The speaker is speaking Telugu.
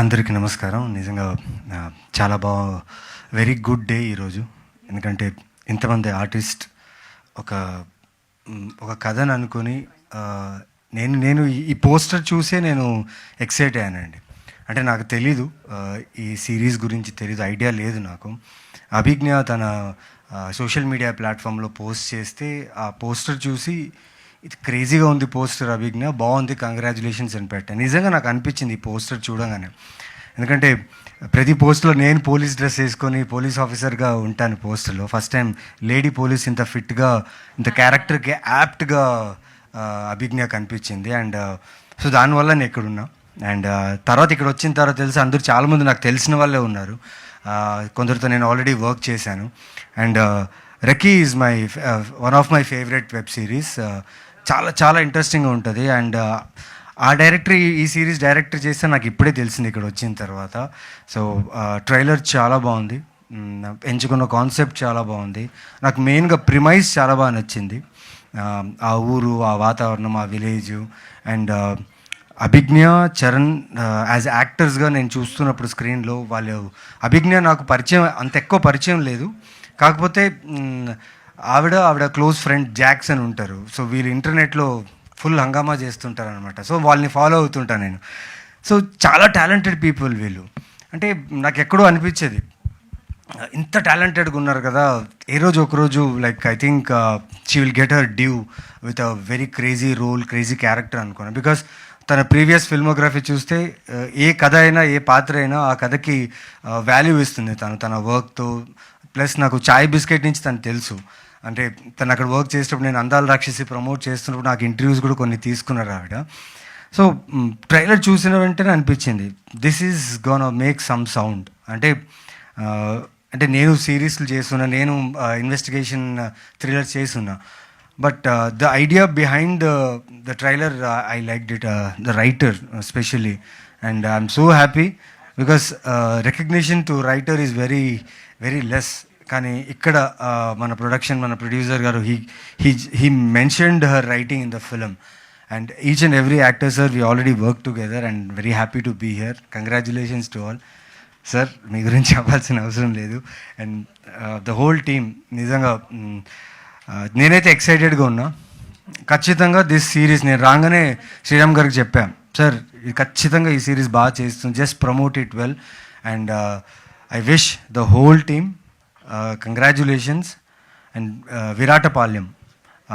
అందరికీ నమస్కారం. నిజంగా చాలా వెరీ గుడ్ డే ఈరోజు. ఎందుకంటే ఇంతమంది ఆర్టిస్ట్ ఒక ఒక కథను అనుకొని నేను నేను ఈ పోస్టర్ చూసే నేను ఎక్సైట్ అయ్యానండి. అంటే నాకు తెలీదు, ఈ సిరీస్ గురించి తెలీదు, ఐడియా లేదు నాకు. అభిజ్ఞ తన సోషల్ మీడియా ప్లాట్ఫామ్లో పోస్ట్ చేస్తే ఆ పోస్టర్ చూసి ఇది క్రేజీగా ఉంది పోస్టర్ అభిజ్ఞ, బాగుంది, కంగ్రాచులేషన్స్ అని పెట్టాను. నిజంగా నాకు అనిపించింది ఈ పోస్టర్ చూడగానే. ఎందుకంటే ప్రతి పోస్ట్లో నేను పోలీస్ డ్రెస్ వేసుకొని పోలీస్ ఆఫీసర్గా ఉంటాను పోస్టర్లో. ఫస్ట్ టైం లేడీ పోలీస్ ఇంత ఫిట్గా, ఇంత క్యారెక్టర్కి యాప్ట్గా అభిజ్ఞ కనిపించింది. అండ్ సో దానివల్ల నేను ఇక్కడున్నా. అండ్ తర్వాత ఇక్కడ వచ్చిన తర్వాత తెలిసి అందరూ చాలామంది నాకు తెలిసిన వాళ్ళే ఉన్నారు. కొందరితో నేను ఆల్రెడీ వర్క్ చేశాను. And Recce is my one of my favourite web series. చాలా చాలా ఇంట్రెస్టింగ్గా ఉంటుంది. అండ్ ఆ డైరెక్టర్ ఈ సిరీస్ డైరెక్టర్ చేస్తే నాకు ఇప్పుడే తెలిసింది ఇక్కడ వచ్చిన తర్వాత. సో ట్రైలర్ చాలా బాగుంది, ఎంచుకున్న కాన్సెప్ట్ చాలా బాగుంది. నాకు మెయిన్గా ప్రిమైజ్ చాలా బాగా నచ్చింది. ఆ ఊరు, ఆ వాతావరణం, ఆ విలేజు. అండ్ అభిజ్ఞ, చరణ్ యాజ్ యాక్టర్స్గా నేను చూస్తున్నప్పుడు స్క్రీన్లో వాళ్ళు, అభిజ్ఞ నాకు పరిచయం అంత ఎక్కువ పరిచయం లేదు. కాకపోతే ఆవిడ క్లోజ్ ఫ్రెండ్ జాక్సన్ ఉంటారు. సో వీళ్ళు ఇంటర్నెట్లో ఫుల్ హంగామా చేస్తుంటారు అనమాట. సో వాళ్ళని ఫాలో అవుతుంటాను నేను. సో చాలా టాలెంటెడ్ పీపుల్ వీళ్ళు. అంటే నాకు ఎక్కడో అనిపించేది, ఇంత టాలెంటెడ్గా ఉన్నారు కదా, ఏ రోజు ఒకరోజు like I think she will get her due with a very crazy role, crazy character అనుకున్నాను. బికాస్ తన ప్రీవియస్ ఫిల్మోగ్రఫీ చూస్తే ఏ కథ అయినా, ఏ పాత్ర అయినా ఆ కథకి వాల్యూ ఇస్తుంది తన వర్క్తో. ప్లస్ నాకు చాయ్ బిస్కెట్ నుంచి తను తెలుసు. అంటే తను అక్కడ వర్క్ చేసేటప్పుడు, నేను అందాల రాక్షసి ప్రమోట్ చేస్తున్నప్పుడు నాకు ఇంటర్వ్యూస్ కూడా కొన్ని తీసుకున్నారు ఆవిడ. సో ట్రైలర్ చూసిన వెంటనే అనిపించింది this is gonna make some sound. అంటే నేను సిరీస్లు చేస్తున్నా, నేను ఇన్వెస్టిగేషన్ థ్రిల్లర్ చేస్తున్నా. But the idea behind the trailer I liked it, the writer specially. And I'm so happy because recognition to writer is very very less. కానీ ఇక్కడ మన ప్రొడ్యూసర్ గారు he mentioned her writing in the film. And each and every actor sir, we already work together and very happy to be here. Congratulations to all sir. మీ గురించి చెప్పాల్సిన అవసరం లేదు. అండ్ ద హోల్ టీమ్ నిజంగా నేనైతే ఎక్సైటెడ్గా ఉన్నా. ఖచ్చితంగా దిస్ సిరీస్, నేను రాగానే శ్రీరామ్ గారికి చెప్పాను, సార్ ఇది ఖచ్చితంగా ఈ సిరీస్ బాగా చేస్తుంది, just promote it well. And I wish the whole team congratulations. And Viratapalem